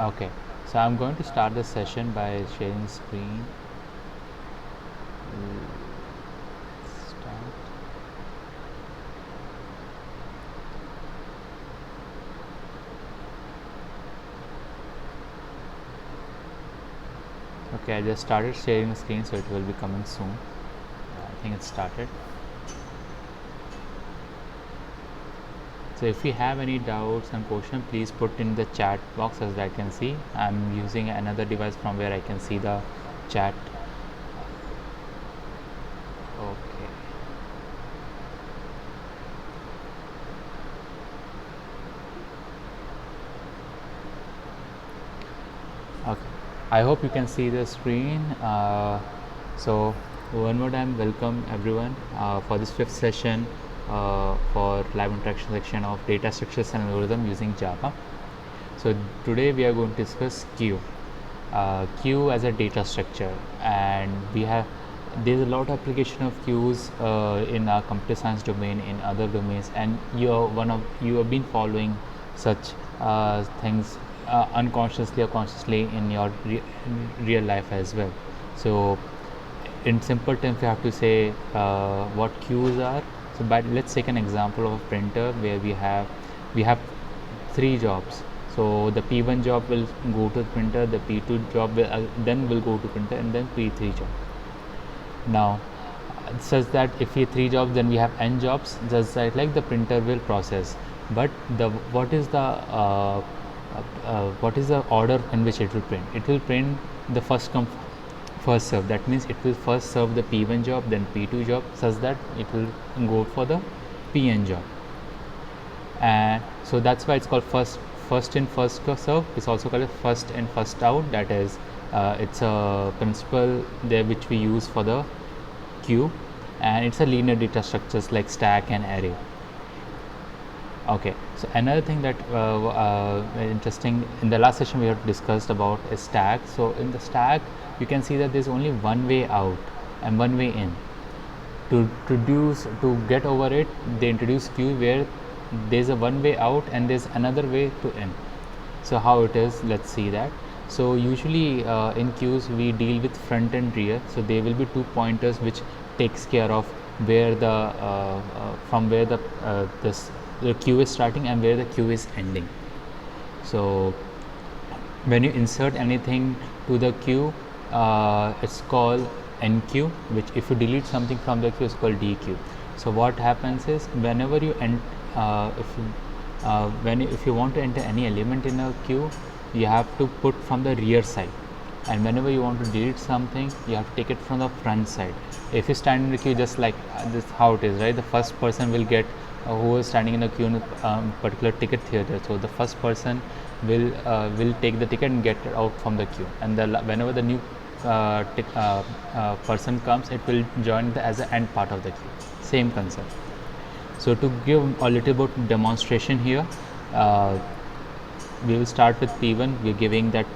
Okay, so I'm going to start the session by sharing screen. Start. Okay, I just started sharing the screen, so it will be coming soon. I think it started. So if you have any doubts and questions, please put in the chat box. As I can see, I'm using another device from where I can see the chat. Okay. Okay, I hope you can see the screen. So one more time, welcome everyone for this fifth session for live interaction section of data structures and algorithm using Java. So today we are going to discuss queue. Queue as a data structure, and there's a lot of application of queues in our computer science domain, in other domains, and you have been following such things unconsciously or consciously in your real life as well. So in simple terms, you have to say what queues are. So but let's take an example of a printer where we have three jobs. So the P1 job will go to the printer, the P2 job then will go to printer, and then P3 job. Now, such that if we three jobs, then we have n jobs. Just like the printer will process, but the what is the order in which it will print? It will print the first come first serve. That means it will first serve the P1 job, then P2 job, such that it will go for the Pn job. And so that's why it's called first in first serve. It's also called first in first out. That is, it's a principle there which we use for the queue, and it's a linear data structures like stack and array. Okay, so another thing that interesting, in the last session we have discussed about a stack. So in the stack you can see that there's only one way out and one way in. To get over it, they introduce queue where there's a one way out and there's another way to in. So how it is, let's see that. So usually in queues we deal with front and rear. So there will be two pointers which takes care of where from where the queue is starting and where the queue is ending. So when you insert anything to the queue, it's called enqueue, which if you delete something from the queue is called dequeue. So what happens is, whenever you if you want to enter any element in a queue, you have to put from the rear side, and whenever you want to delete something, you have to take it from the front side. If you stand in the queue, just like this, how it is, right? The first person will get who is standing in the queue in a particular ticket theater. So the first person will take the ticket and get it out from the queue, and whenever the new person comes, it will join as the end part of the queue. Same concept. So to give a little bit demonstration here, we will start with P1. We're giving that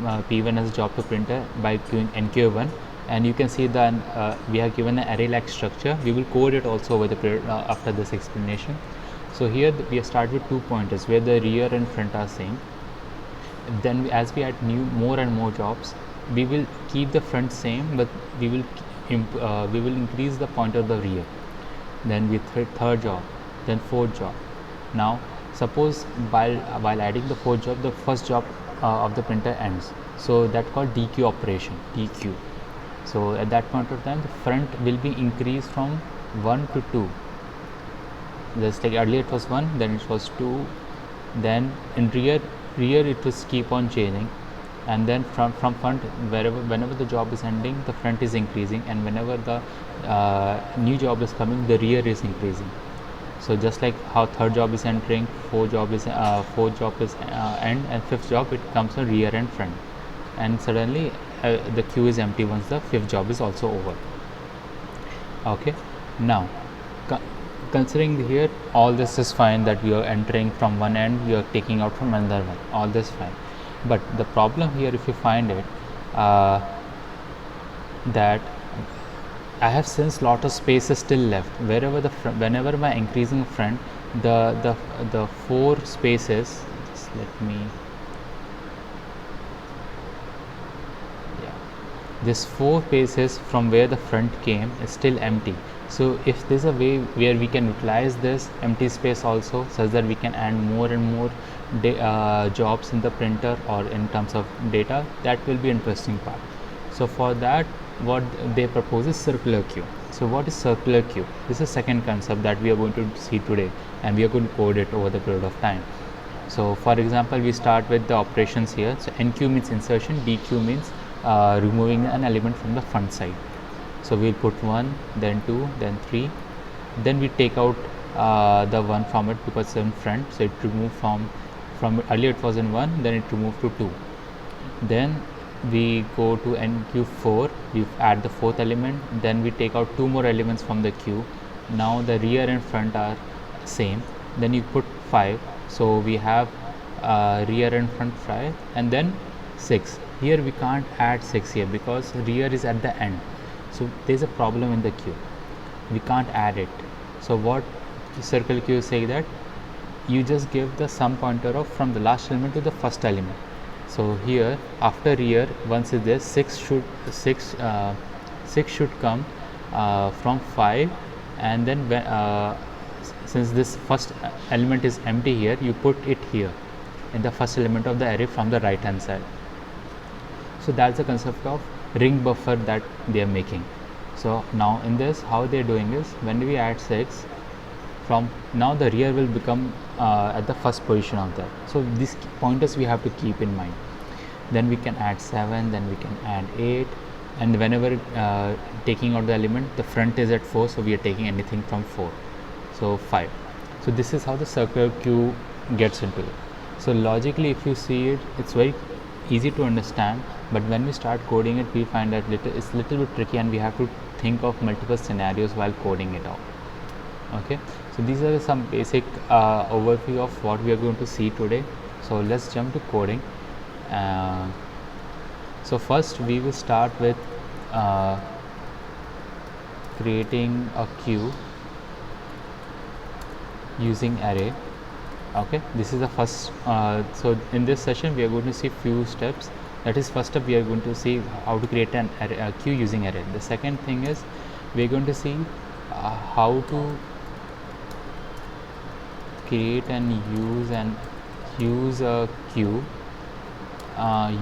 P1 as a job to printer by doing enqueue1, and you can see that we have given an array like structure. We will code it also over the after this explanation. So here we start with two pointers where the rear and front are same. Then as we add more and more jobs, we will keep the front same, but we will increase the pointer of the rear. Then we third job, then fourth job. Now suppose while adding the fourth job, the first job of the printer ends. So that called dequeue operation, dequeue. So at that point of time, the front will be increased from 1 to 2. Just like earlier it was 1, then it was 2, then in rear it was keep on changing, and then from front, whenever the job is ending, the front is increasing, and whenever the new job is coming, the rear is increasing. So just like how third job is entering, fourth job is end, and fifth job, it comes to rear and front, and suddenly the queue is empty once the fifth job is also over. Okay, now considering here all this is fine, that we are entering from one end, we are taking out from another one, all this fine. But the problem here, if you find it, that I have since lot of space is still left. Whenever by increasing front, the four spaces, just let me this 4 spaces from where the front came is still empty. So if there's a way where we can utilize this empty space also, such that we can add more and more jobs in the printer or in terms of data, that will be interesting part. So for that, what they propose is circular queue. So what is circular queue? This is second concept that we are going to see today, and we are going to code it over the period of time. So for example, we start with the operations here. So NQ means insertion, DQ means removing an element from the front side. So we'll put 1, then 2, then 3, then we take out the 1 from it because it's in front, so it removed from earlier it was in 1, then it removed to 2. Then we go to NQ4, we add the 4th element, then we take out 2 more elements from the queue. Now the rear and front are same, then you put 5, so we have rear and front 5, and then 6. Here we can't add 6 here because rear is at the end, so there's a problem in the queue, we can't add it. So what circle queue say that you just give the sum pointer of from the last element to the first element. So here after rear, once is there, 6 should come from 5, and then since this first element is empty here, you put it here in the first element of the array from the right hand side. So that's the concept of ring buffer that they are making. So now in this, how they are doing is, when we add 6, from now the rear will become at the first position of that. So these pointers we have to keep in mind. Then we can add 7, then we can add 8, and whenever taking out the element, the front is at 4, so we are taking anything from 4, so 5. So this is how the circular queue gets into it. So logically, if you see it, it's very easy to understand, but when we start coding it, we find that it's a little bit tricky, and we have to think of multiple scenarios while coding it out. Okay, so these are some basic overview of what we are going to see today. So let's jump to coding. So first we will start with creating a queue using array. Okay, this is the first. So in this session we are going to see few steps. That is, first up we are going to see how to create an array, a queue using array. The second thing is we are going to see how to create and use a queue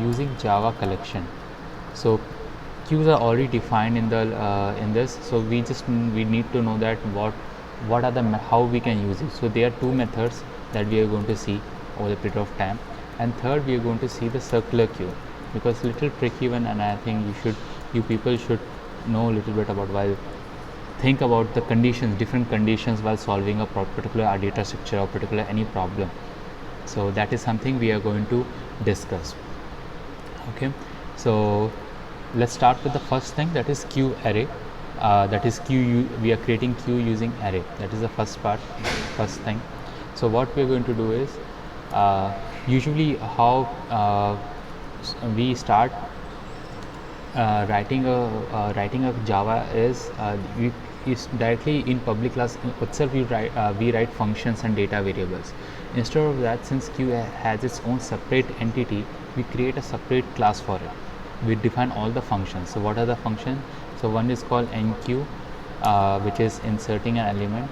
using Java collection. So queues are already defined in the in this, so we need to know that what are the how we can use it. So there are 2 methods that we are going to see over the period of time, and third we are going to see the circular queue, because it's a little tricky one, and I think you people should know a little bit about while think about the conditions, different conditions while solving a particular data structure or particular any problem. So that is something we are going to discuss. Okay, so let's start with the first thing, that is queue array. That is we are creating queue using array. That is the first thing. So what we are going to do is usually how we start writing a Java is directly in public class itself we write functions and data variables. Instead of that, since queue has its own separate entity, we create a separate class for it. We define all the functions. So what are the functions? So one is called NQ, which is inserting an element.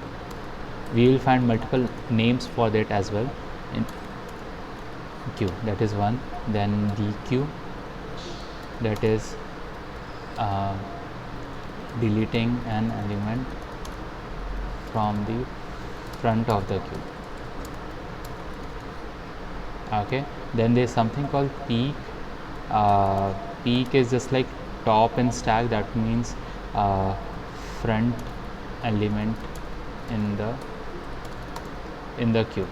We will find multiple names for that as well. In Q, that is one. Then DQ, that is deleting an element from the front of the queue. Okay, then there is something called peek. Peek is just like top and stack, that means front element in the queue.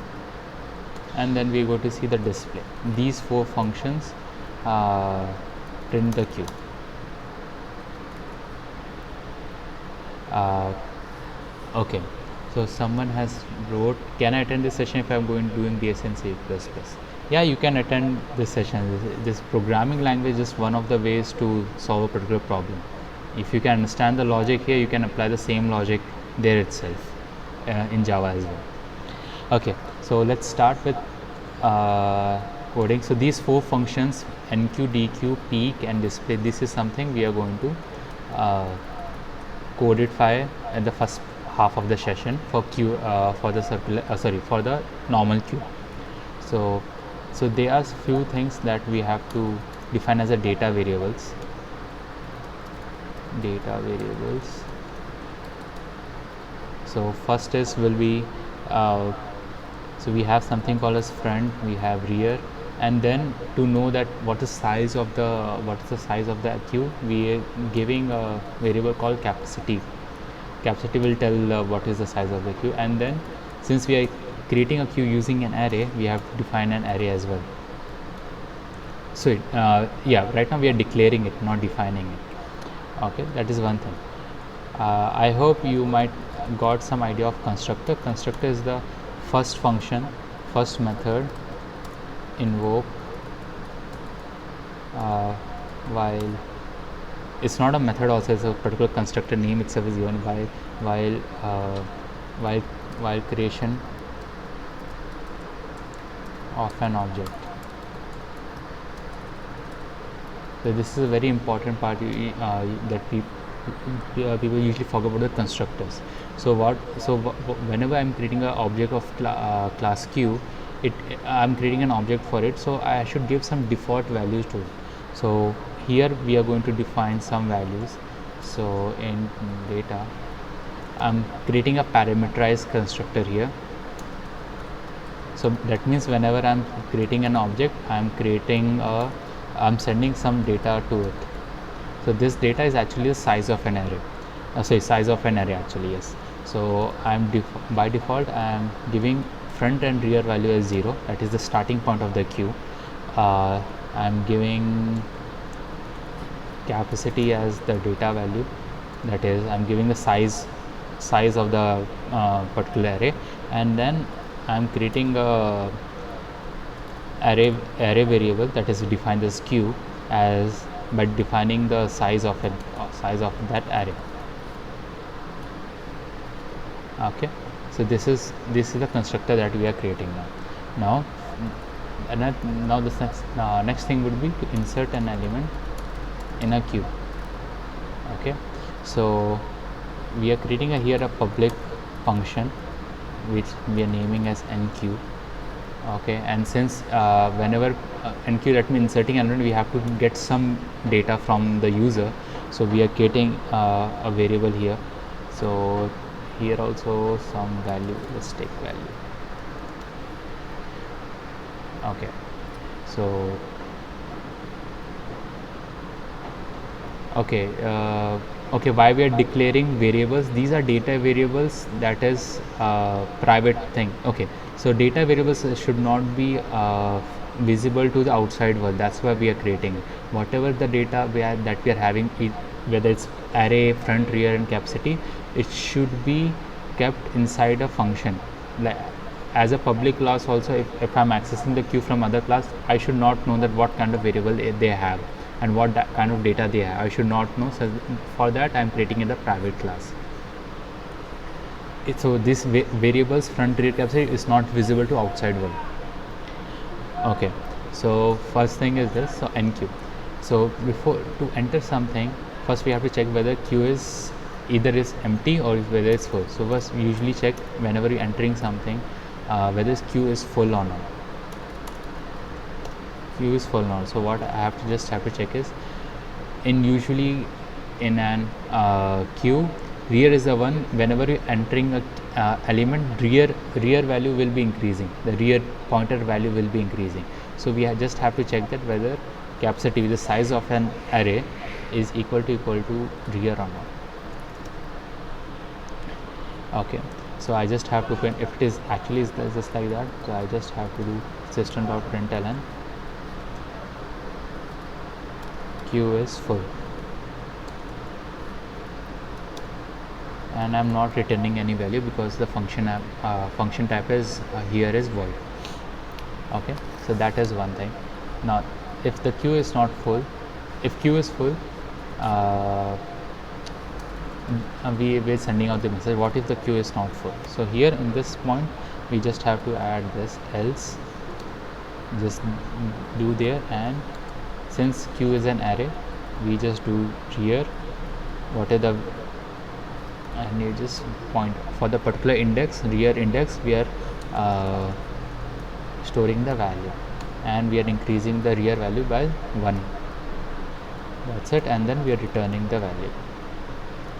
And then we go to see the display. These 4 functions print the queue. Okay, so someone has wrote, can I attend this session if I am doing BSc C++? Yeah, you can attend this session. This programming language is one of the ways to solve a particular problem. If you can understand the logic here, you can apply the same logic there itself in Java as well. Okay, so let's start with coding. So these four functions, enqueue, dequeue, peek and display, this is something we are going to codify at the first half of the session for queue, for the circular for the normal queue. So there are few things that we have to define as a data variables. So first is will be so we have something called as front, we have rear, and then to know that what is the size of the queue, we are giving a variable called capacity. Capacity will tell what is the size of the queue, and then since we are creating a queue using an array, we have to define an array as well. So yeah, right now we are declaring it, not defining it. Okay, that is one thing. I hope you might got some idea of constructor. Constructor is the first function, first method invoke while it's not a method, also it's a particular constructor name itself is given by while creation of an object. So this is a very important part that people usually forget about the constructors. So whenever I'm creating an object of class q, I'm creating an object for it, so I should give some default values to it. So here we are going to define some values. So in data, I'm creating a parameterized constructor here. So that means whenever I'm creating an object, I'm sending some data to it. So this data is actually the size of an array. Size of an array actually, yes. So by default I am giving front and rear value as 0, that is the starting point of the queue. I am giving capacity as the data value, that is I am giving the size of the particular array, and then I am creating a array variable that is defined as queue as by defining the size of that array. Okay, so this is the constructor that we are creating now. Now this next thing would be to insert an element in a queue. Okay, so we are creating here a public function which we are naming as enqueue. Okay, and since whenever enqueue, that means inserting element, we have to get some data from the user, so we are getting a variable here. So here also some value, let's take value. Okay, so okay, why we are declaring variables? These are data variables, that is private thing. Okay, so data variables should not be visible to the outside world. That's why we are creating it. Whatever the data that we are having, whether it's array, front, rear and capacity, it should be kept inside a function. Like as a public class also, if I'm accessing the queue from other class, I should not know that what kind of variable they have and what kind of data they have. I should not know. So for that I'm creating in a private class. So this variables front, rear, capacity is not visible to outside world. Okay, so first thing is this, so enqueue. So before to enter something, first we have to check whether queue is either is empty or whether it's full. So first we usually check whenever you're entering something whether this queue is full or not. Queue is full or not. So what I have to check is, usually in an queue, rear is the one, whenever you're entering a element, rear value will be increasing, the rear pointer value will be increasing. So we just have to check that whether capacity, the size of an array, is equal to rear or not. Okay, so I just have to print, if it is actually is just like that, so I just have to do system.println queue is full, and I'm not returning any value because the function type is here is void. Okay, so that is one thing. Now if the queue is not full, if queue is full, we're sending out the message, what if the queue is not full? So here in this point we just have to add this else just do there, and since q is an array, we just do rear what are the, and you just point for the particular index, rear index, we are uh, storing the value, and we are increasing the rear value by 1. That's it, and then we are returning the value,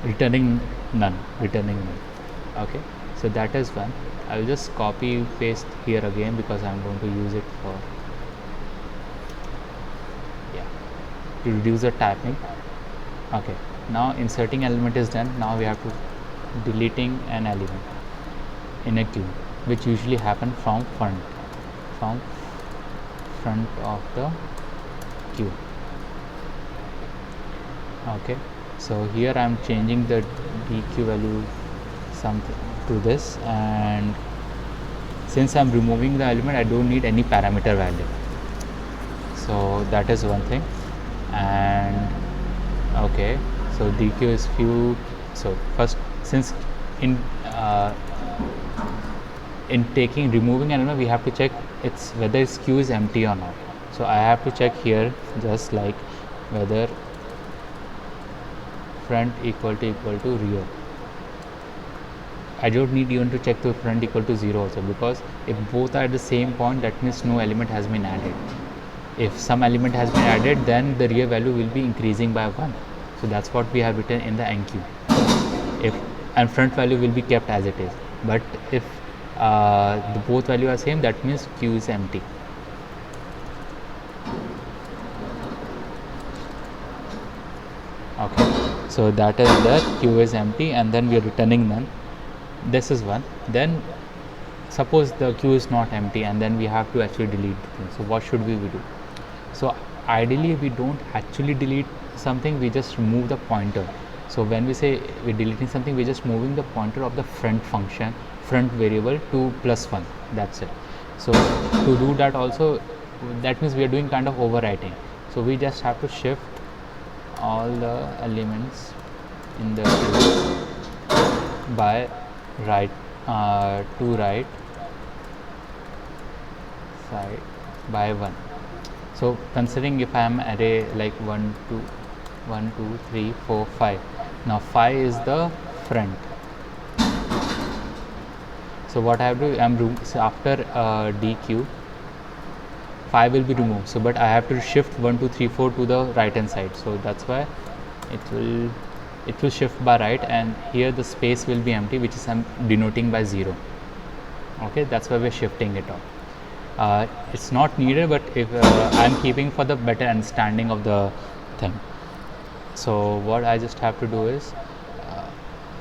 returning none. Okay, so that is one. I'll just copy paste here again because I'm going to use it for, yeah, to reduce the typing. Okay, now inserting element is done. Now we have to deleting an element in a queue, which usually happen from front of the queue. Okay, so here I'm changing the dq value something to this, and since I'm removing the element, I don't need any parameter value, so that is one thing. And okay, so dq is few. So first, since in uh, in removing an element, we have to check it's whether its queue is empty or not. So I have to check here just like whether front equal to rear. I don't need even to check the front equal to 0 also, because if both are at the same point, that means no element has been added. If some element has been added, then the rear value will be increasing by 1. So that's what we have written in the enqueue. If and front value will be kept as it is, but if the both value are same, that means queue is empty. Okay, so that is that queue is empty, and then we are returning none. This is one. Then suppose the queue is not empty, and then we have to actually delete the thing. So what should we do? So ideally we don't actually delete something, we just remove the pointer. So when we say we're deleting something, we're just moving the pointer of the front function, front variable to +1. That's it. So to do that also, that means we are doing kind of overwriting. So we just have to shift all the elements in the queue by right to right side by 1. So considering if I am array like 1 2 3 4 5, now 5 is the front. So what I have to do, so after dq 5 will be removed, so but I have to shift 1 2 3 4 to the right hand side. So that's why it will shift by right, and here the space will be empty, which is I'm denoting by 0. Okay, that's why we're shifting it off. It's not needed, but if I'm keeping for the better understanding of the thing. So what I just have to do is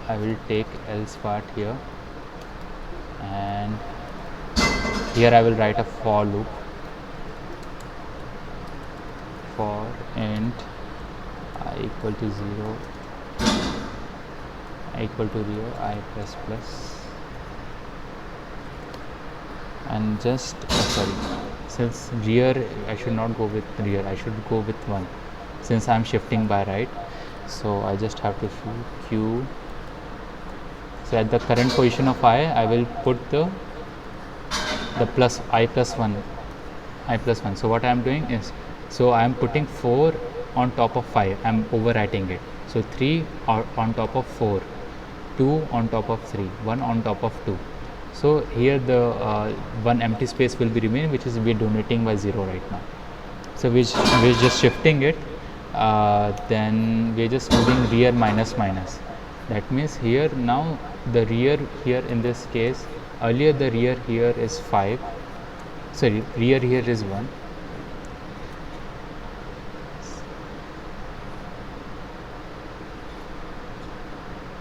I will take else part here, and here I will write a for loop for int I equal to 0, I equal to real I plus plus, and just sorry, since rear I should not go with rear, I should go with 1 since I'm shifting by right. So I just have to do q. So at the current position of I will put the plus I plus 1. So what I am doing is, so I am putting 4 on top of 5, I am overwriting it. So 3 on top of 4, 2 on top of 3, 1 on top of 2. So here the one empty space will be remaining, which is we are donating by 0 right now. So we're just shifting it, then we're just moving rear minus minus. That means here now the rear here in this case, earlier the rear here is 5, sorry, rear here is 1.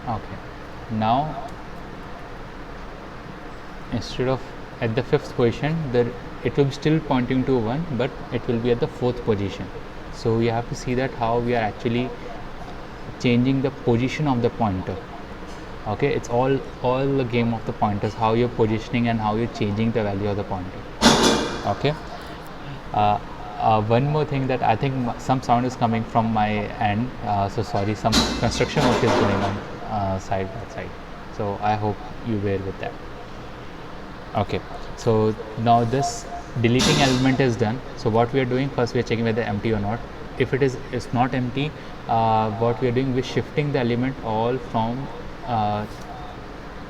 Okay, now instead of at the 5th position, it will be still pointing to 1, but it will be at the 4th position. So we have to see that how we are actually changing the position of the pointer. Okay, it's all the game of the pointers, how you're positioning and how you're changing the value of the pointer. Okay, one more thing, that I think some sound is coming from my end, so sorry, some construction work is going on side by side, so I hope you bear with that. Okay, so now this deleting element is done. So what we are doing, first we are checking whether empty or not. If it is not empty, what we are doing, we're shifting the element all from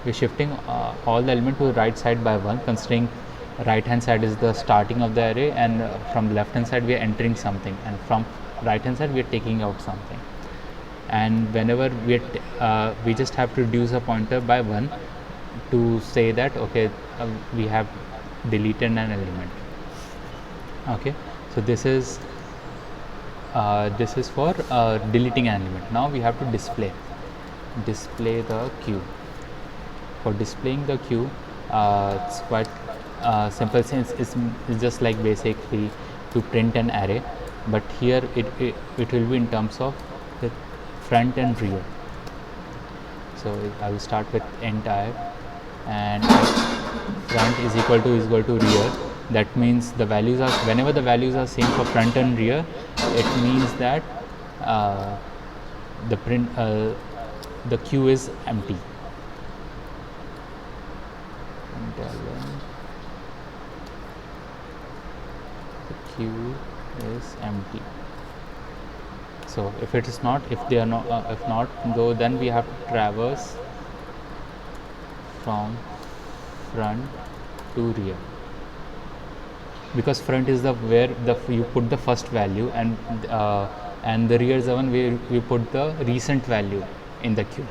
we're shifting all the element to the right side by 1, considering right hand side is the starting of the array, and from left hand side we are entering something, and from right hand side we are taking out something. And whenever we just have to reduce a pointer by 1 to say that okay, we have deleted an element. Okay, so this is for deleting an element. Now we have to display the queue. For displaying the queue, it's quite simple, since it's just like basically to print an array, but here it will be in terms of the front and rear. So I will start with int I, and front is equal to rear. That means the values are, whenever the values are same for front and rear, it means that the queue is empty. The queue is empty. So if it is not, if they are not, if not, though, then we have to traverse from front to rear, because front is the where you put the first value, and the rear is the one where we put the recent value in the queue.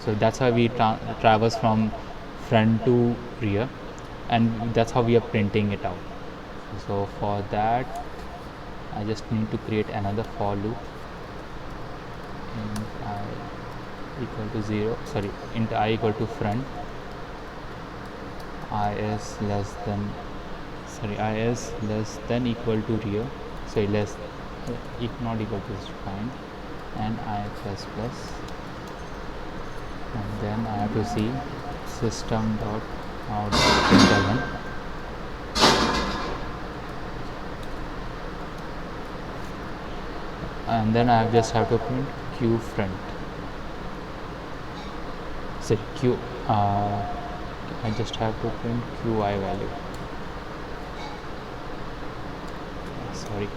So that's why we traverse from front to rear, and that's how we are printing it out. So for that, I just need to create another for loop. Int I equal to 0, sorry, int I equal to front, I is less than equal to rear, so less not equal to is fine, and I plus plus, and then I have to see system dot out println, and then I just have to print q front. So q I just have to print qi value, sorry,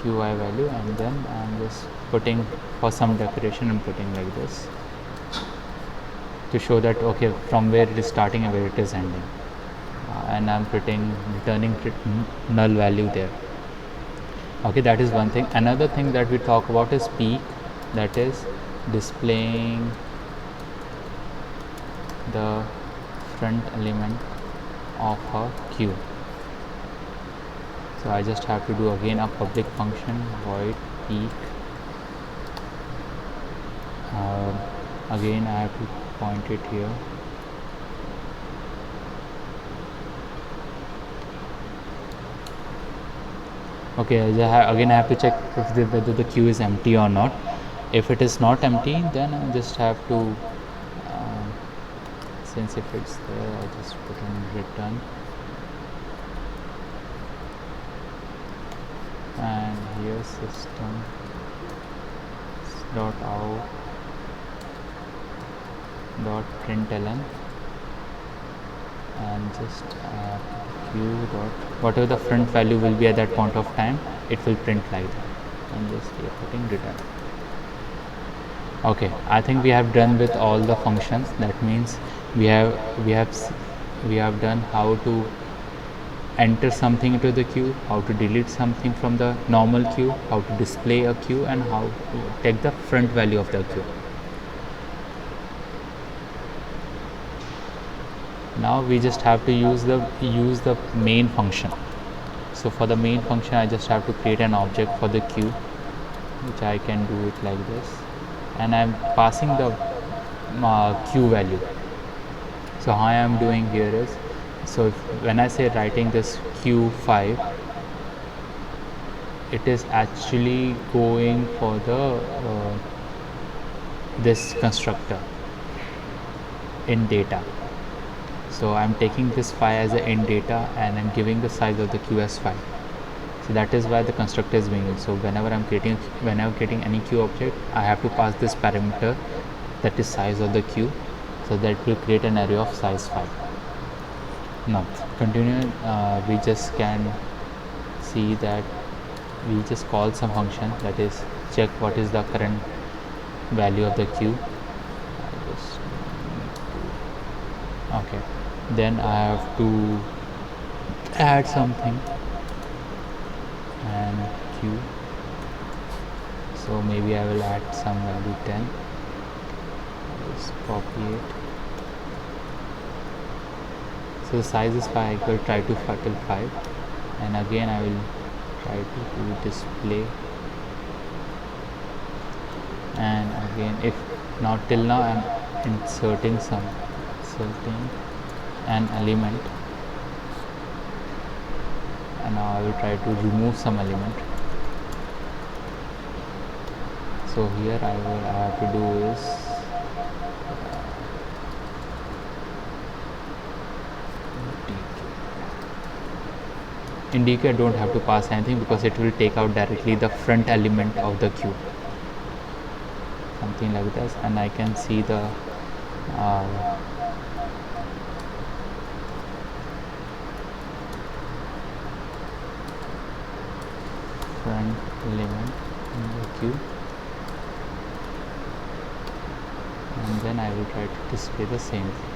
qi value, and then I'm just putting, for some decoration I'm putting like this, to show that okay, from where it is starting and where it is ending, and I'm returning null value there. Okay, that is one thing. Another thing that we talk about is peek, that is displaying the front element of a queue. So I just have to do again a public function void peek. Again I have to point it here. Okay, again I have to check if whether the queue is empty or not. If it is not empty, then I just have to since if it's there, I just put in return, and here system dot out dot println, and just queue dot whatever the front value will be at that point of time, it will print like that, and just we are putting return. Okay, I think we have done with all the functions. That means we have done how to enter something into the queue, how to delete something from the normal queue, how to display a queue, and how to take the front value of the queue. Now we just have to use the main function. So for the main function, I just have to create an object for the queue, which I can do it like this, and I'm passing the queue value. So how I am doing here is, so when I say writing this q5, it is actually going for the this constructor in data. So I'm taking this 5 as a in data, and I'm giving the size of the queue as 5. So that is why the constructor is being used. So whenever I'm creating any queue object, I have to pass this parameter, that is size of the queue, so that will create an array of size 5. No, continue. We just can see that we just call some function, that is check what is the current value of the queue. Okay, then I have to add something and queue. So maybe I will add some value 10. Just copy it. So the size is 5. I will try to till 5, and again I will try to do display, and again if not till now I am inserting an element, and now I will try to remove some element. So here I have to do is in DQ I don't have to pass anything because it will take out directly the front element of the queue, something like this, and I can see the front element in the queue, and then I will try to display the same thing.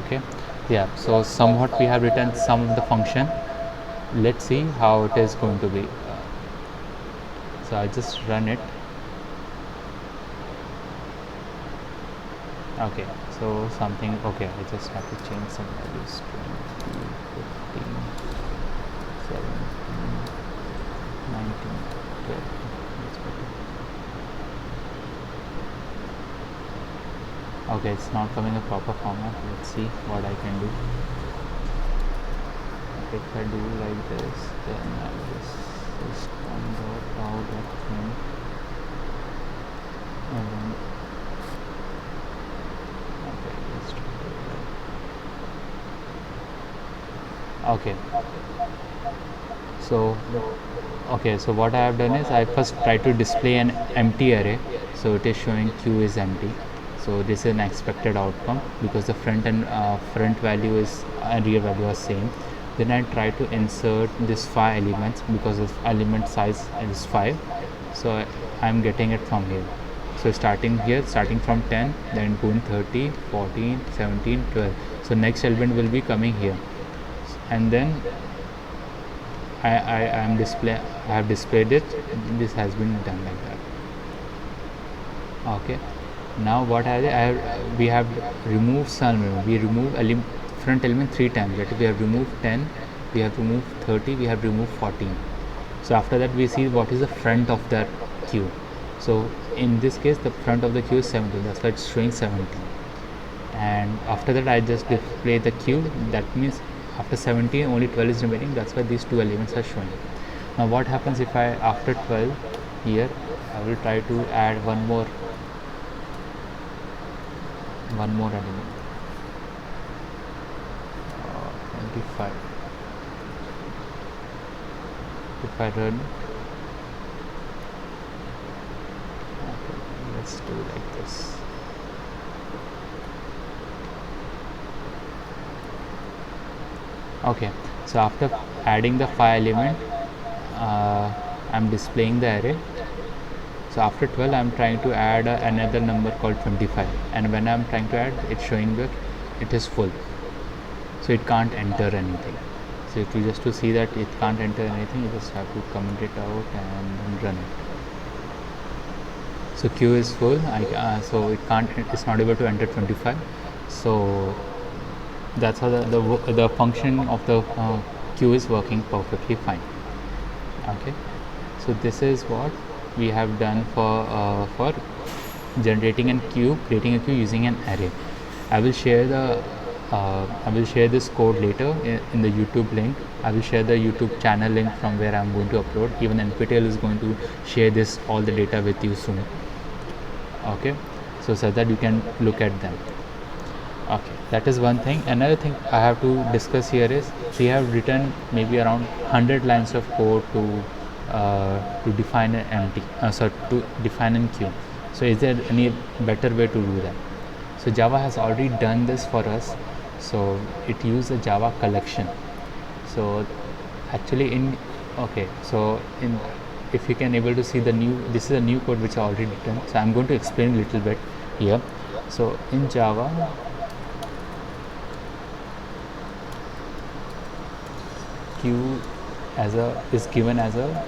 Okay, yeah, so somewhat we have written some of the function. Let's see how it is going to be. So I just run it. Okay, so something, okay, I just have to change some values, 20, 15, 17, 19, 12. That's better. Okay, it's not coming a proper format. Let's see what I can do. If I do like this, then I will just convert out that thing, and then okay, let's try to do that. Okay, so what I have done is I first try to display an empty array, so it is showing queue is empty. So this is an expected outcome because the front and front value is and real value are same. Then I try to insert this 5 elements because the element size is 5, so I am getting it from here. So starting from 10, then going 30, 14, 17, 12. So next element will be coming here, and then I have displayed it. This has been done like that. Okay, now what we have removed some element. We remove front element 3 times. That we have removed 10, we have removed 30, we have removed 14. So after that we see what is the front of that queue. So in this case the front of the queue is 17, that's why it's showing 17. And after that I just display the queue. That means after 17 only 12 is remaining, that's why these 2 elements are showing. Now what happens if I after 12 here I will try to add one more element, 25. If I run, okay, let's do like this. Okay, so after adding the 5 element, I'm displaying the array. So after 12 I'm trying to add another number called 25, and when I'm trying to add, it's showing that it is full, so it can't enter anything. So if you just to see that it can't enter anything, you just have to comment it out and then run it. So queue is full, so it's not able to enter 25. So that's how the function of the queue is working perfectly fine. Okay, so this is what we have done for generating a queue, creating a queue using an array. I will share this code later in the YouTube link. I will share the YouTube channel link from where I'm going to upload. Even NPTEL is going to share all the data with you soon. Okay, so that you can look at them. Okay, that is one thing. Another thing I have to discuss here is we have written maybe around 100 lines of code to define an to define a queue. So is there any better way to do that? So Java has already done this for us. So it uses a Java collection. So actually in if you can able to see the new, this is a new code which I already done. So I'm going to explain a little bit here. So in Java, queue is given as a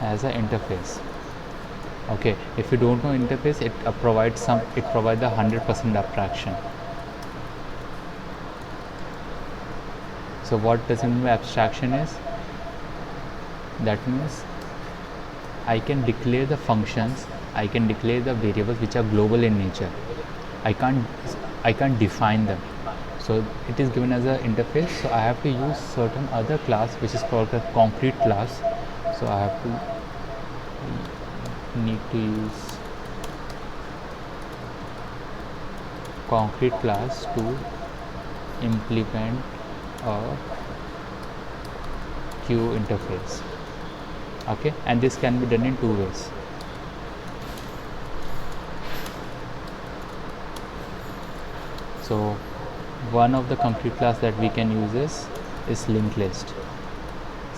interface. Okay, if you don't know interface, it provides the 100% abstraction. So what does it mean by abstraction is, that means I can declare the functions, I can declare the variables which are global in nature. I can't define them. So it is given as an interface. So I have to use certain other class which is called a concrete class. So I have to need to use concrete class to implement a queue interface. Okay, and this can be done in two ways. So one of the concrete class that we can use is linked list.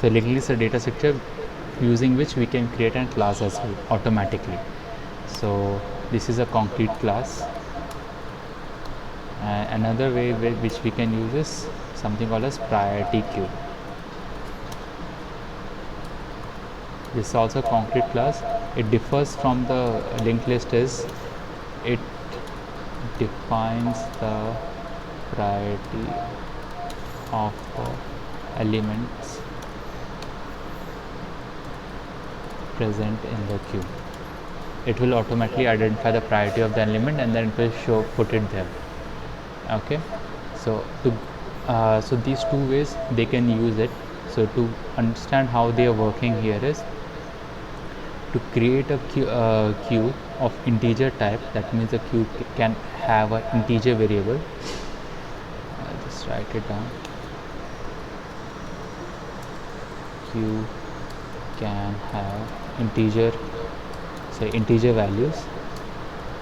So linked list is a data structure using which we can create a class as well automatically. So this is a concrete class. Another way which we can use is something called as priority queue. This is also a concrete class. It differs from the linked list is it defines the priority of the elements present in the queue. It will automatically identify the priority of the element and then it will put it there. Okay, so so these two ways they can use it. So to understand how they are working here is, to create a queue of integer type, that means a queue can have an integer variable. I'll just write it down. Queue can have integer values.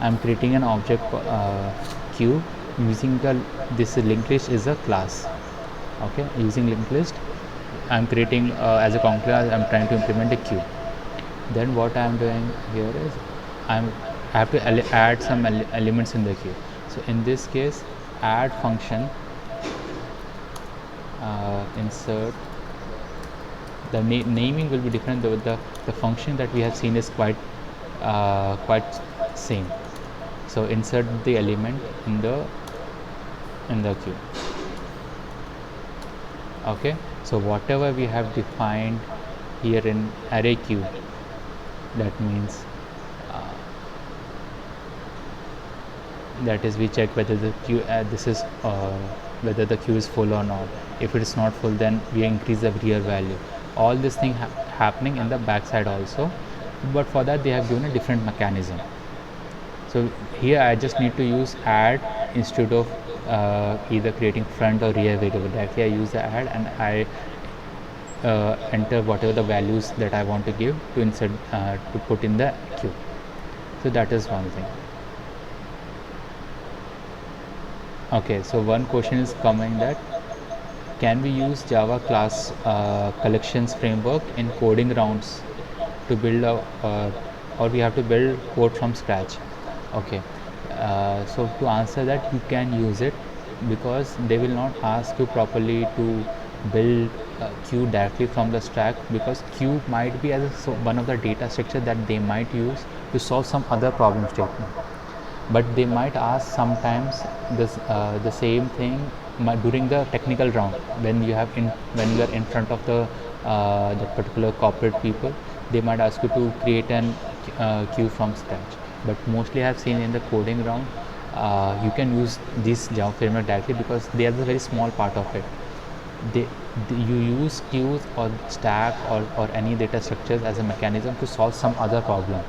I'm creating an object queue using this linked list is a class. Okay, using linked list I'm creating as a concrete class, I'm trying to implement a queue. Then what I am doing here is I have to add some elements in the queue. So in this case, add function insert. The naming will be different, though the function that we have seen is quite same. So insert the element in the queue. Okay, so whatever we have defined here in array queue, that means that is we check whether the queue whether the queue is full or not. If it is not full, then we increase the real value. All this thing happening in the backside also, but for that they have given a different mechanism. So here I just need to use add instead of either creating front or rear variable. Directly I use the add and I enter whatever the values that I want to give to insert to put in the queue. So that is one thing. Okay, so one question is coming that can we use Java class collections framework in coding rounds to build or we have to build code from scratch? Okay, so to answer that, you can use it because they will not ask you properly to build queue directly from the stack, because queue might be as one of the data structure that they might use to solve some other problem statement. But they might ask sometimes this the same thing during the technical round when you are in front of the particular corporate people. They might ask you to create an queue from scratch. But mostly I have seen in the coding round you can use this Java framework directly because they are the very small part of it. You use queues or stack or any data structures as a mechanism to solve some other problem.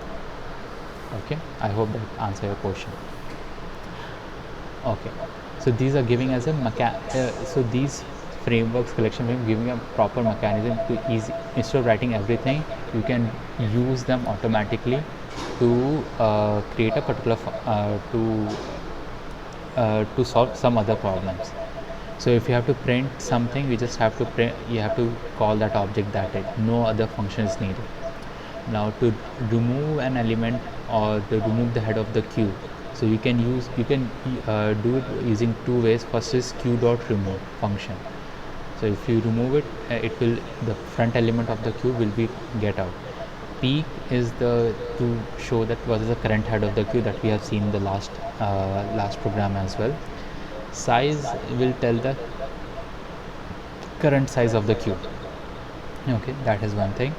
Okay, I hope that answer your question. Okay, so these are giving as a so these frameworks, collection framework, giving a proper mechanism to easy, instead of writing everything, you can use them automatically to create a particular to solve some other problems. So if you have to print something, we just have to print, you have to call that object that it, no other function is needed. Now to remove an element or to remove the head of the queue, so you can do it using two ways. First is queue dot remove function. So if you remove it, it will, the front element of the queue will be get out. Peek is the to show that what is the current head of the queue that we have seen in the last program as well. Size will tell the current size of the queue. Okay, that is one thing.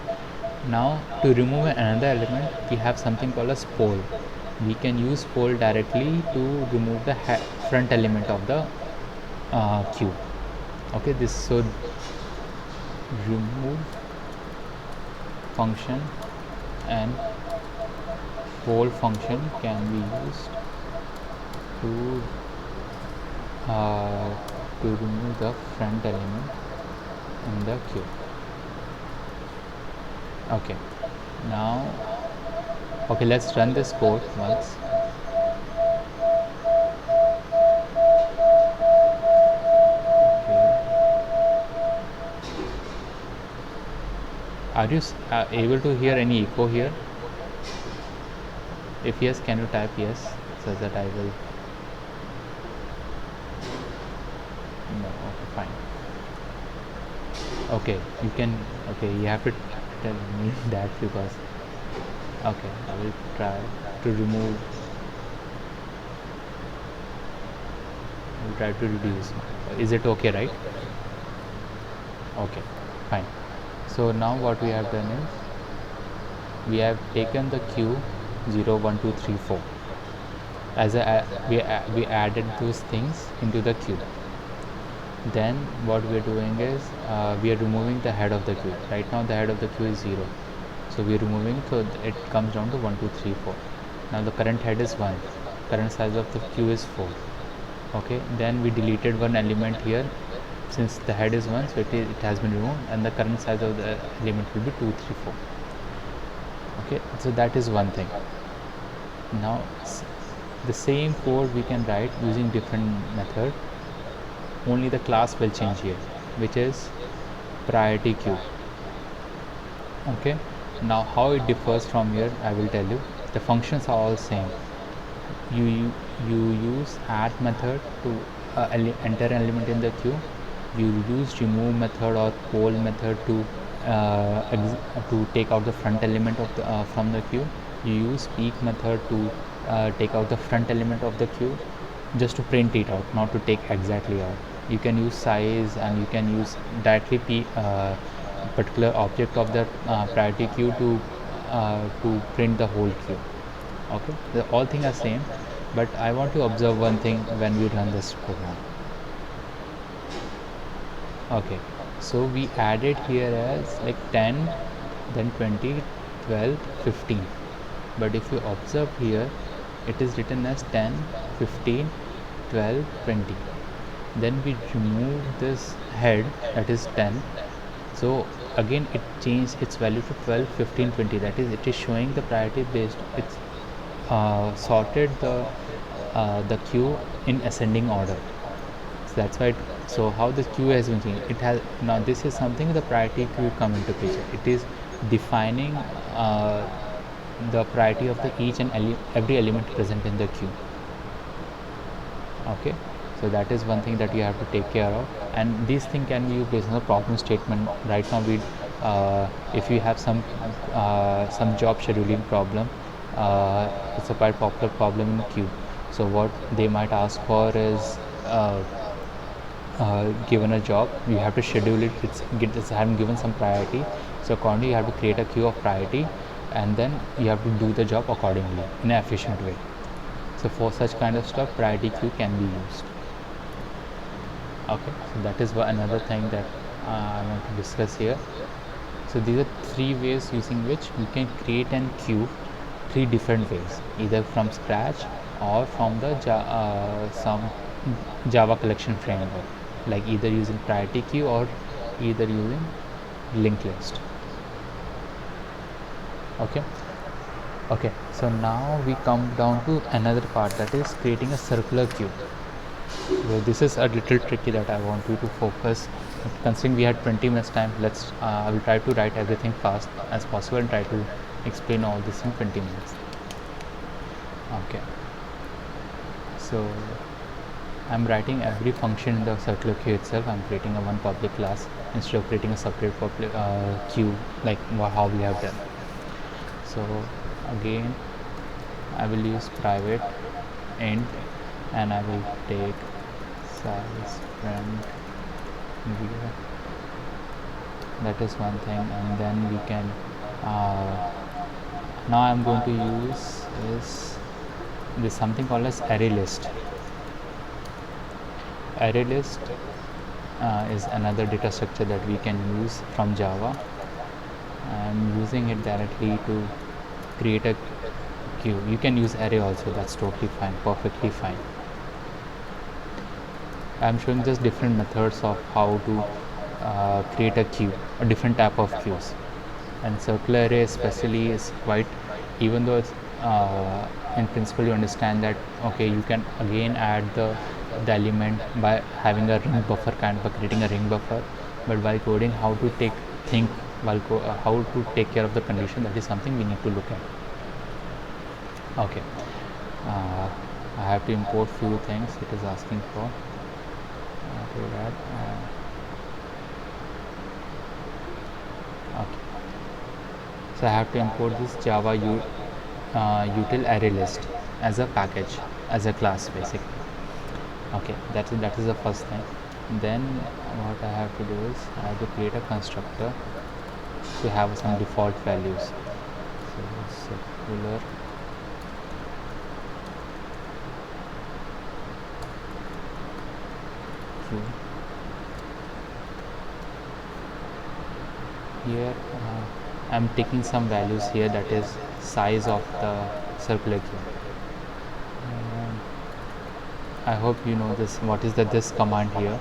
Now to remove another element, we have something called as pole. We can use pole directly to remove the front element of the queue. Okay, this so remove function and pole function can be used to remove the front element in the queue. Okay, now okay, let's run this code once. Are you able to hear any echo here? If yes, can you type yes, so that I will. No, okay, fine. Okay, you can, okay, you have to tell me that because, okay, I will try to remove, I will try to reduce. Is it okay, right? Okay, fine. So now what we have done is, we have taken the queue 0, 1, 2, 3, 4 as we added those things into the queue. Then what we are doing is we are removing the head of the queue. Right now the head of the queue is 0, so we are removing, so it comes down to 1, 2, 3, 4. Now the current head is 1, current size of the queue is 4. Okay, then we deleted one element here. Since the head is 1, so it has been removed, and the current size of the element will be 2, 3, 4. Okay, so that is one thing. Now the same code we can write using different method, only the class will change here, which is priority queue. Okay, now how it differs from here, I will tell you. The functions are all same. You use add method to enter an element in the queue. You use remove method or pole method to take out the front element of the from the queue. You use peek method to take out the front element of the queue, just to print it out, not to take exactly out. You can use size, and you can use directly particular object of the priority queue to print the whole queue. Okay, all things are same, but I want to observe one thing when we run this program. Okay, so we added here as like 10, then 20, 12, 15, but if you observe here, it is written as 10, 15, 12, 20. Then we remove this head, that is 10, so again it changed its value to 12, 15, 20. That is, it is showing the priority based, it's sorted the queue in ascending order. So that's why so how the queue has been changed, it has, now this is something the priority queue come into picture. It is defining the priority of the each and every element present in the queue. Okay, so that is one thing that you have to take care of, and this thing can be used based on the problem statement. Right now we if you have some job scheduling problem, it's a quite popular problem in queue. So what they might ask for is given a job, you have to schedule it, it's having given some priority, so accordingly you have to create a queue of priority, and then you have to do the job accordingly in an efficient way. So for such kind of stuff, priority queue can be used. Okay, so that is another thing that I want to discuss here. So these are 3 ways using which we can create an queue, 3 different ways, either from scratch or from the some Java collection framework, like either using priority queue or either using linked list. Okay, Okay, so now we come down to another part, that is creating a circular cube. So this is a little tricky that I want you to focus. Considering we had 20 minutes time, I will try to write everything fast as possible and try to explain all this in 20 minutes. Okay, so I'm writing every function in the circular queue itself. I'm creating a one public class instead of creating a separate public queue like how we have done. So again, I will use private int and I will take size friend view. That is one thing, and then we can now I'm going to use this something called as array list. Array list is another data structure that we can use from Java. I'm using it directly to create a queue. You can use array also, that's totally fine, perfectly fine. I'm showing just different methods of how to create a queue, a different type of queues. And circular array especially is quite, even though it's in principle you understand that okay, you can again add the element by having a ring buffer, kind of creating a ring buffer, but while coding how to how to take care of the condition, that is something we need to look at. Okay, I have to import few things it is asking for. Do that. Okay, so I have to import this Java util array list as a package, as a class basically. Okay, that is the first thing. Then what I have to do is I have to create a constructor to have some default values. So circular queue. Here I'm taking some values here, that is size of the circular queue. I hope you know this. What is the this command here?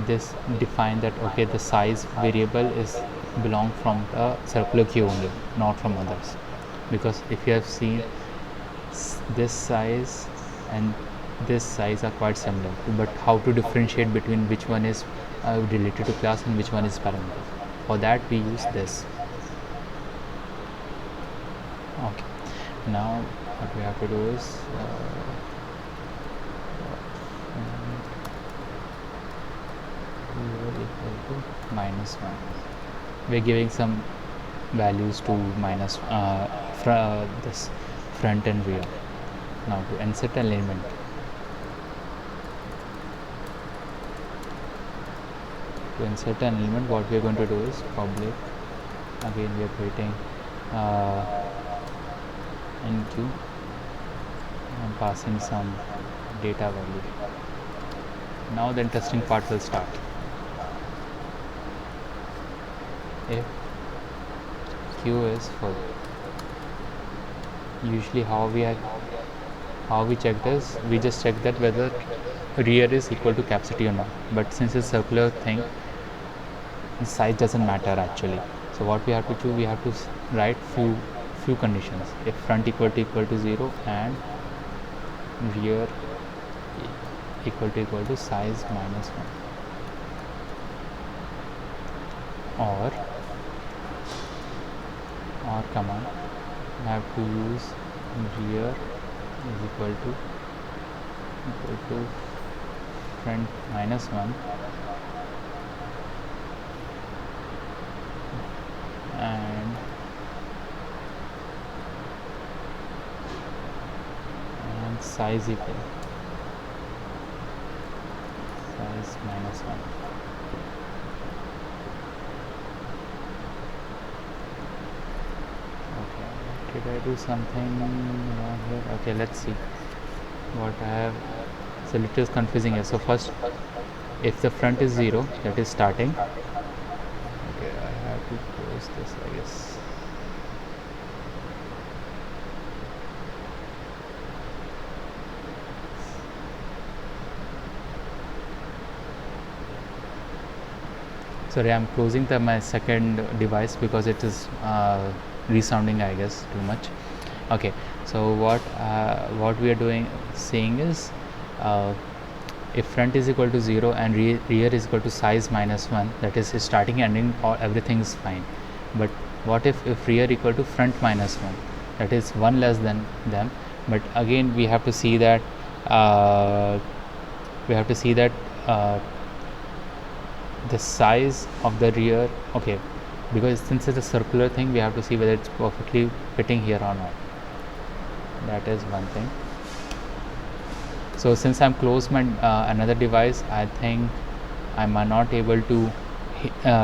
This define that okay, the size variable is belong from the circular queue only, not from others. Because if you have seen this size and this size are quite similar, but how to differentiate between which one is related to class and which one is parameter? For that we use this. Okay, now what we have to do is equal to -1. We're giving some values to minus this front and rear. Now to insert an element, what we are going to do is public, again we are creating enqueue and passing some data value. Now the interesting part will start. If queue is full, usually how we check this, we just check that whether rear is equal to capacity or not, but since it's circular thing, size doesn't matter actually. So what we have to do, we have to write few conditions. If front equal to 0 and rear equal to size -1, or command, I have to use rear is equal to front -1 and size equal size -1. Did I do something wrong here? Okay, let's see what I have. So it is confusing here. So first, if the front is 0, that is starting. Okay, I have to close this, I guess. Sorry, I'm closing my second device because it is resounding, I guess, too much. Okay, so what we are doing saying is, if front is equal to 0 and rear is equal to size minus 1, that is starting and ending, or everything is fine. But what if rear equal to front minus 1, that is 1 less than them. But again we have to see that the size of the rear, okay, because since it's a circular thing, we have to see whether it's perfectly fitting here or not. That is one thing. So since I'm close my another device, I think I might not able to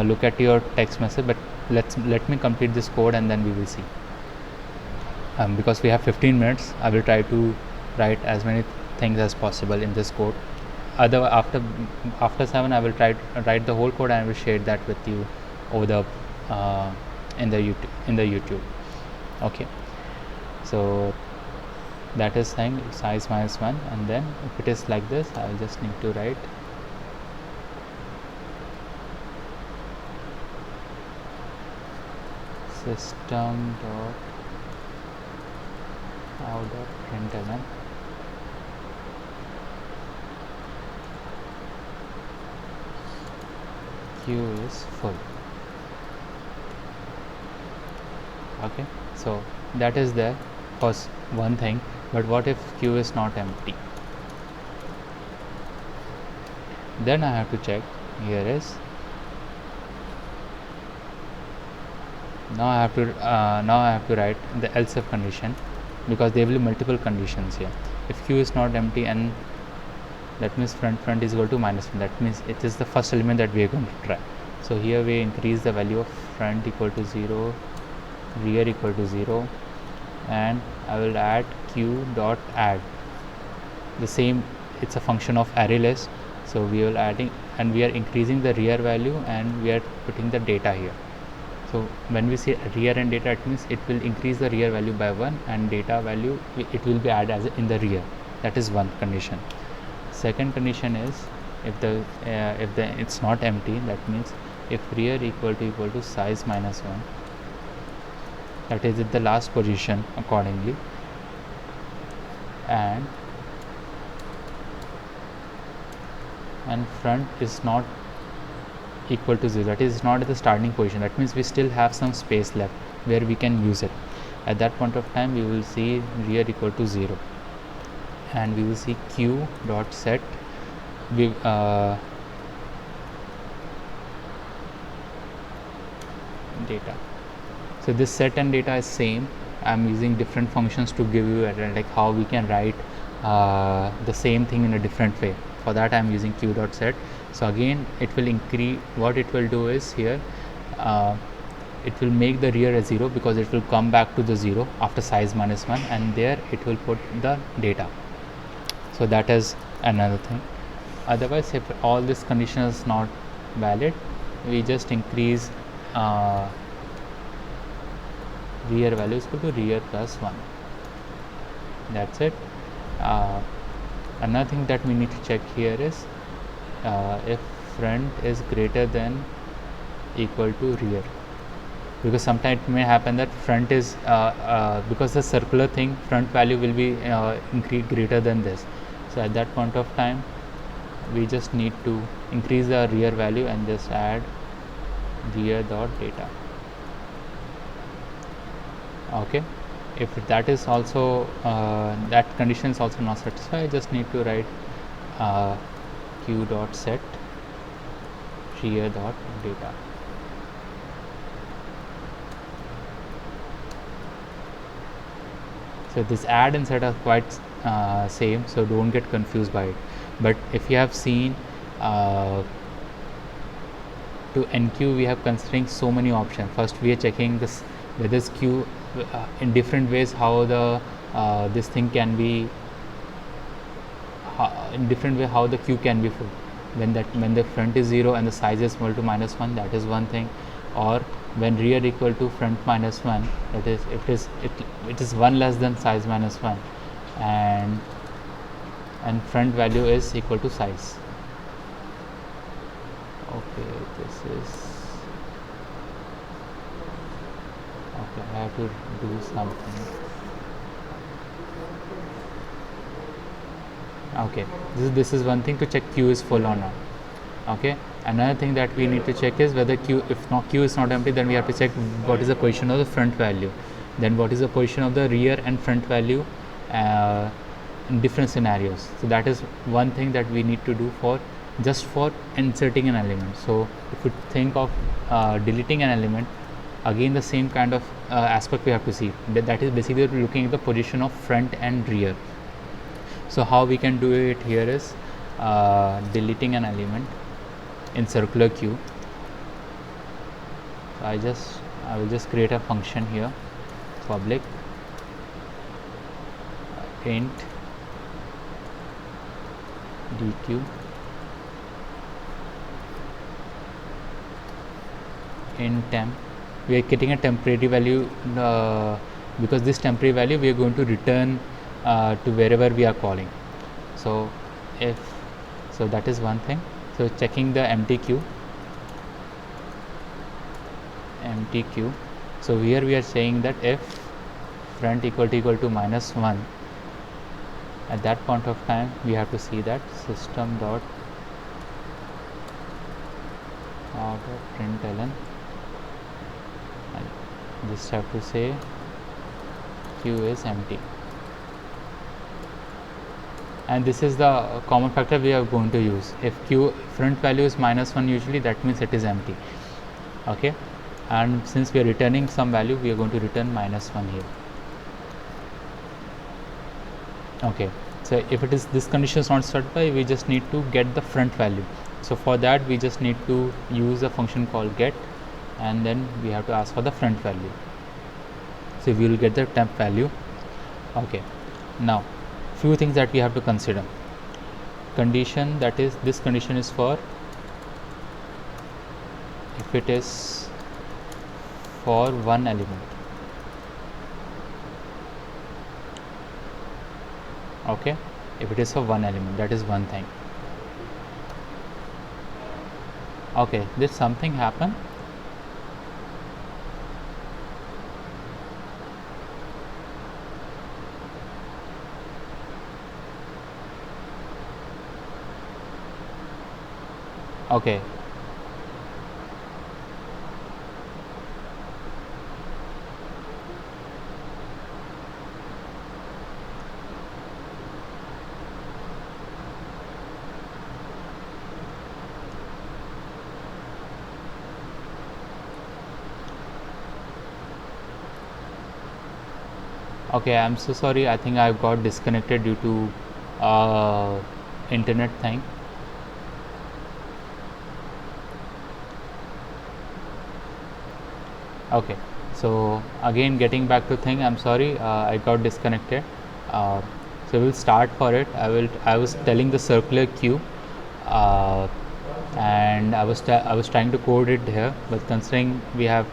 look at your text message, but let me complete this code and then we will see. Because we have 15 minutes, I will try to write as many things as possible in this code. Otherwise, after 7, I will try to write the whole code and I will share that with you over the in the YouTube. Okay, so that is saying size minus 1, and then if it is like this, I will just need to write system dot out dot println q is full. Okay, so that is there for one thing. But what if q is not empty? Then I have to check. Here is, now I have to write the else if condition, because there will be multiple conditions here. If q is not empty, and that means front is equal to minus 1, that means it is the first element that we are going to try. So here we increase the value of front equal to 0, rear equal to 0, and I will add q dot add the same. It's a function of array list, so we will adding, and we are increasing the rear value and we are putting the data here. So when we say rear and data, it means it will increase the rear value by 1 and data value it will be added as in the rear. That is one condition. Second condition is, if the it's not empty, that means if rear equal to size minus 1, that is at the last position accordingly, and front is not equal to 0, that is not at the starting position, that means we still have some space left where we can use it. At that point of time, we will see rear equal to 0, and we will see q dot set data. So this set and data is same. I'm using different functions to give you like how we can write the same thing in a different way. For that I'm using q dot set. So again it will increase, what it will do is here it will make the rear as 0, because it will come back to the 0 after size minus 1, and there it will put the data. So that is another thing. Otherwise, if all this condition is not valid, we just increase rear value is equal to rear plus 1. That's it. Another thing that we need to check here is if front is greater than equal to rear, because sometimes it may happen that front is because the circular thing, front value will be greater than this. So at that point of time, we just need to increase the rear value and just add rear dot data. Okay, if that is also that condition is also not satisfied, I just need to write q dot set rear dot data. So this add and set are quite same, so don't get confused by it. But if you have seen to enqueue, we have considering so many options. First we are checking this whether this queue in different ways, how the this thing can be in different way, how the queue can be full. When the front is 0 and the size is equal to -1, that is one thing. Or when rear equal to front -1, that is it is 1 less than size -1, and front value is equal to size. Okay, this is okay. Okay, I have to do something. Okay, this is one thing to check queue is full or not. Okay, another thing that we need to check is whether queue, if not queue is not empty, then we have to check what is the position of the front value, then what is the position of the rear and front value in different scenarios. So that is one thing that we need to do for just for inserting an element. So if you think of deleting an element, again the same kind of aspect we have to see, that is basically looking at the position of front and rear. So how we can do it here is deleting an element in circular queue. So I will just create a function here, public int dequeue in temp. We are getting a temporary value because this temporary value we are going to return to wherever we are calling. So that is one thing. So checking the empty queue. So here we are saying that if front equal to -1, at that point of time we have to see that system dot out of println. I just have to say queue is empty, and this is the common factor we are going to use. If queue front value is -1, usually that means it is empty. Okay, and since we are returning some value, we are going to return -1 here. Okay, so if it is this condition is not satisfied, we just need to get the front value. So for that we just need to use a function called get, and then we have to ask for the front value. So we will get the temp value. Okay, now few things that we have to consider. Condition, that is this condition is for if it is for one element. Okay, if it is for one element, that is one thing. Okay, did something happen? Okay, okay, I'm so sorry. I think I got disconnected due to internet thing. Okay, so again getting back to thing, I'm sorry, I got disconnected. So we'll start for it. I was telling the circular queue, and I was trying to code it here, but considering we have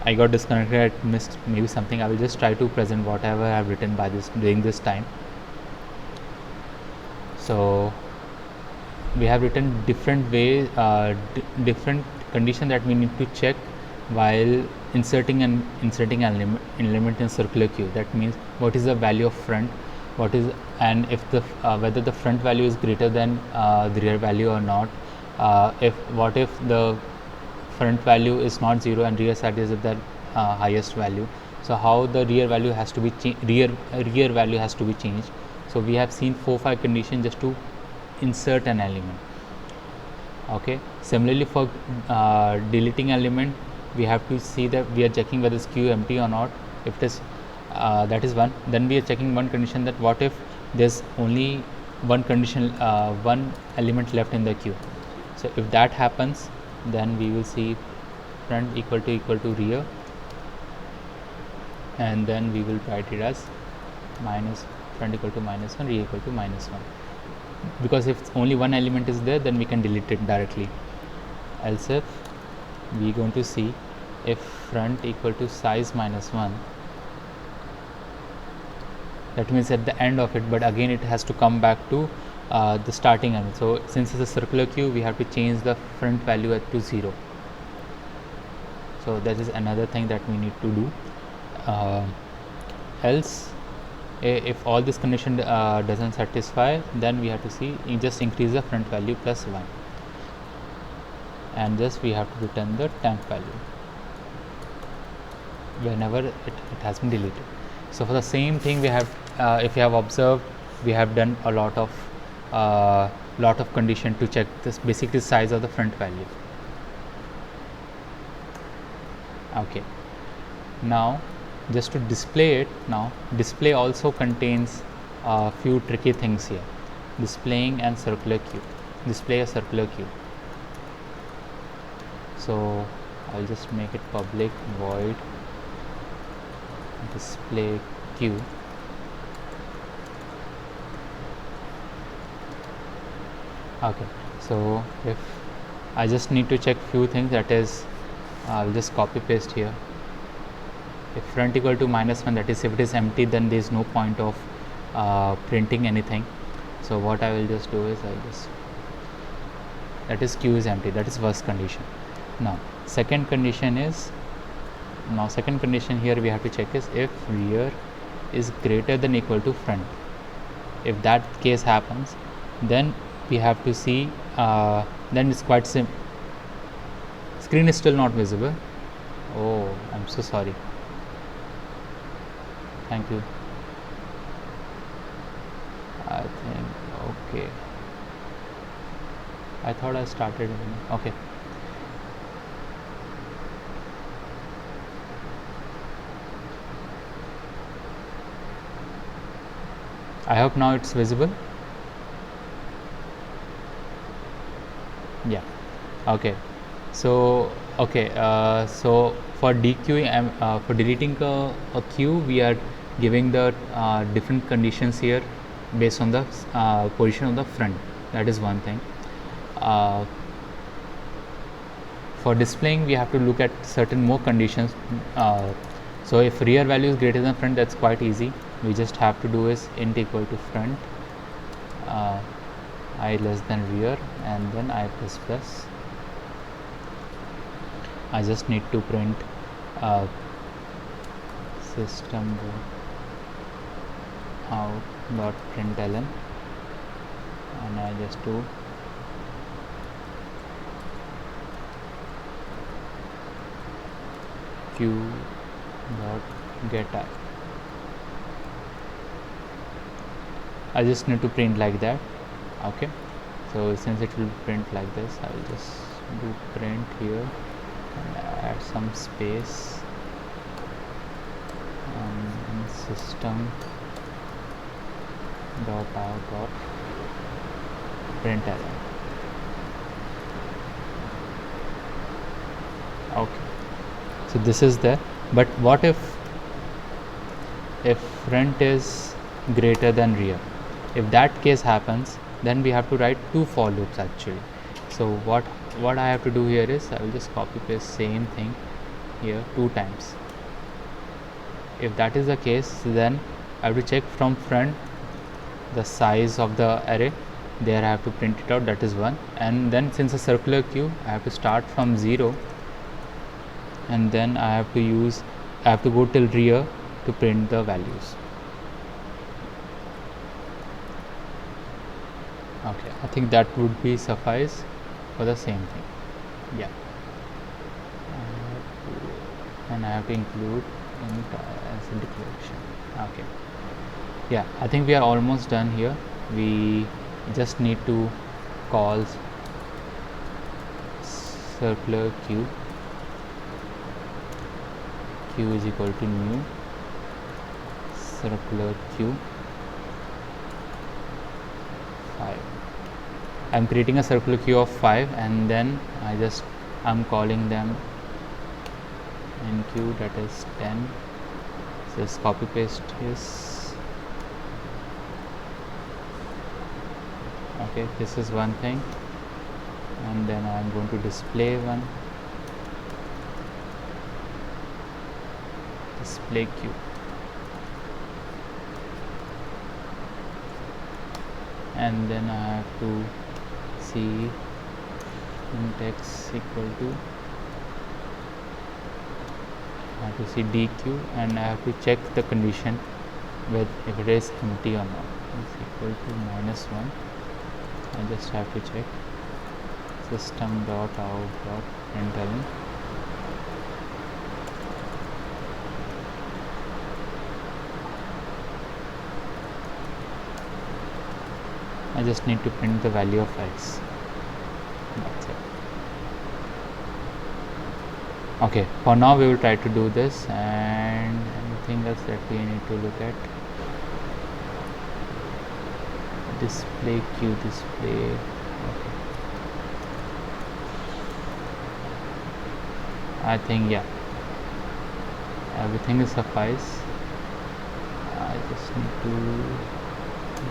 I got disconnected, I missed maybe something. I will just try to present whatever I have written by this during this time. So we have written different ways, different condition that we need to check while inserting an element in circular queue. That means what is the value of front, what is, and if the whether the front value is greater than the rear value or not. If the front value is not 0 and rear side is at that highest value, so how the rear value has to be rear value has to be changed. So we have seen 4-5 conditions just to insert an element. Okay, similarly for deleting element, we have to see that we are checking whether it's queue empty or not. If it is that is one, then we are checking one condition, that what if there's only one condition, one element left in the queue. So if that happens, then we will see front equal to rear, and then we will write it as minus front equal to -1, rear equal to -1, because if only one element is there, then we can delete it directly. Else if we are going to see if front equal to size -1, that means at the end of it, but again it has to come back to the starting element. So since it's a circular queue, we have to change the front value to 0. So that is another thing that we need to do. Else if all this condition doesn't satisfy, then we have to see, you just increase the front value plus 1, and just we have to return the temp value whenever it has been deleted. So for the same thing we have, if you have observed, we have done a lot of condition to check this, basically the size of the front value. Okay, now just to display it, now display also contains a few tricky things here. Displaying and circular queue, display a circular queue. So I'll just make it public void display queue. Okay, so if I just need to check few things, that is I'll just copy paste here. If front equal to -1, that is if it is empty, then there is no point of printing anything. So what I will just do is I'll just, that is queue is empty, that is first condition. Now second condition here we have to check is if rear is greater than equal to front. If that case happens, then we have to see, then it's quite simple. Screen is still not visible. Oh, I'm so sorry. Thank you. I think, okay, I thought I started. Okay, I hope now it's visible. Yeah, okay. So okay, so for dequeuing, for deleting a queue, we are giving the different conditions here based on the position of the front. That is one thing. For displaying, we have to look at certain more conditions. So if rear value is greater than front, that's quite easy. We just have to do is int equal to front, I less than rear, and then I plus plus. I just need to print system out dot println, and I just do q dot get I. I just need to print like that. Okay, so since it will print like this, I will just do print here and add some space, and system dot out dot println. Okay, so this is there. But what if front is greater than rear? If that case happens, then we have to write two for loops actually. So what I have to do here is I will just copy paste same thing here 2 times. If that is the case, then I have to check from front the size of the array. There I have to print it out, that is 1. And then since a circular queue, I have to start from 0, and then I have to go till rear to print the values. Okay, I think that would be suffice for the same thing. Yeah, and I have to include int as a declaration. Okay, yeah, I think we are almost done here. We just need to call circular queue. Q is equal to new circular queue 5. I'm creating a circular queue of 5, and then I'm calling them in queue, that is 10. Just copy paste this. Okay, this is one thing, and then I'm going to display one, display queue, and then I have to see int x equal to I have to see DQ and I have to check the condition with if it is empty or not. It's equal to -1. I just have to check system.out.println. I just need to print the value of x. That's it. Okay, for now we will try to do this, and anything else that we need to look at. Display queue display. Okay. I think yeah, everything is suffice. I just need to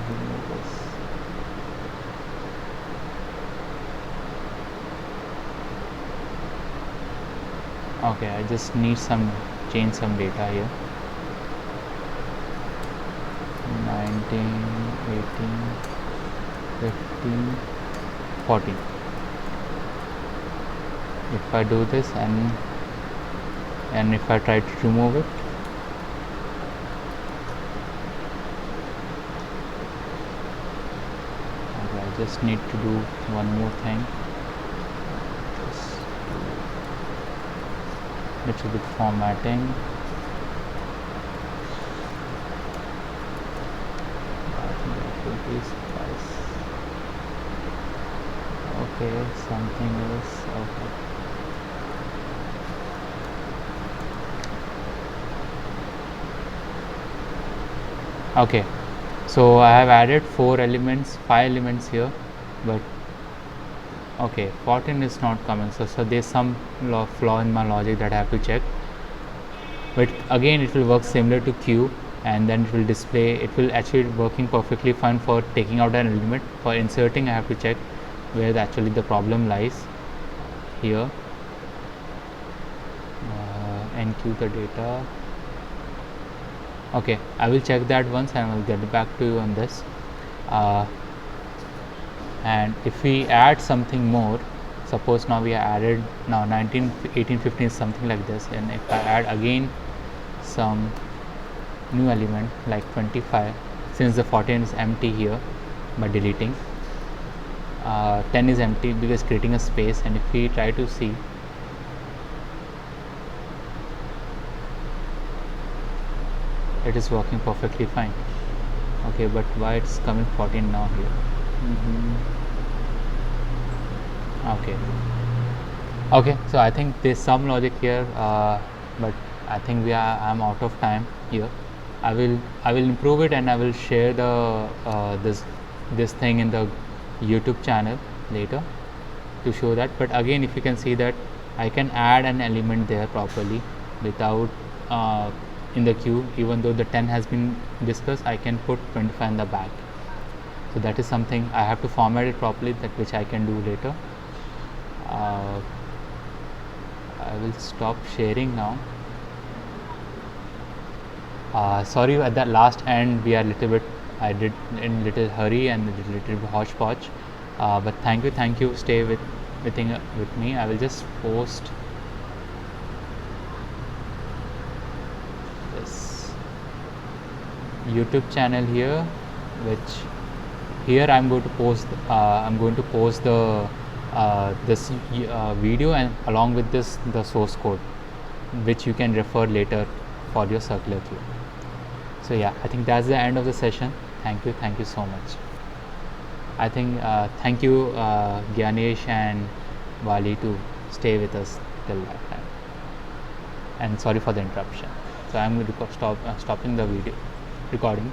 remove this. Okay, I just need change some data here. 19, 18, 15, 14. If I do this and if I try to remove it, okay, I just need to do one more thing. Little bit formatting. I think that will be suffice. Okay, something else. Okay, so I have added 5 elements here, but okay, 14 is not coming, so there's some flaw in my logic that I have to check. But again, it will work similar to queue, and then it will display. It will actually working perfectly fine for taking out an element. For inserting, I have to check where actually the problem lies. Here, enqueue the data. Okay, I will check that once, and I will get back to you on this. And if we add something more, suppose now we added 19, 18, 15 something like this, and if I add again some new element like 25, since the 14 is empty here by deleting, 10 is empty because creating a space, and if we try to see, it is working perfectly fine. Okay, but why it's coming 14 now here? Okay, so I think there's some logic here, but I think I'm out of time here. I will improve it, and I will share the this thing in the YouTube channel later to show that. But again, if you can see that I can add an element there properly without in the queue, even though the 10 has been discussed, I can put 25 in the back. So that is something I have to format it properly, that which I can do later. I will stop sharing now. Sorry, at that last end we are I did in little hurry and a little bit hodgepodge, but thank you, stay with me. I will just post this YouTube channel here, which here I'm going to post the this video, and along with this the source code, which you can refer later for your circular queue. So yeah, I think that's the end of the session. Thank you so much. I think thank you Gyanesh and Wali to stay with us till that time, and sorry for the interruption. So I'm going to stopping the video recording.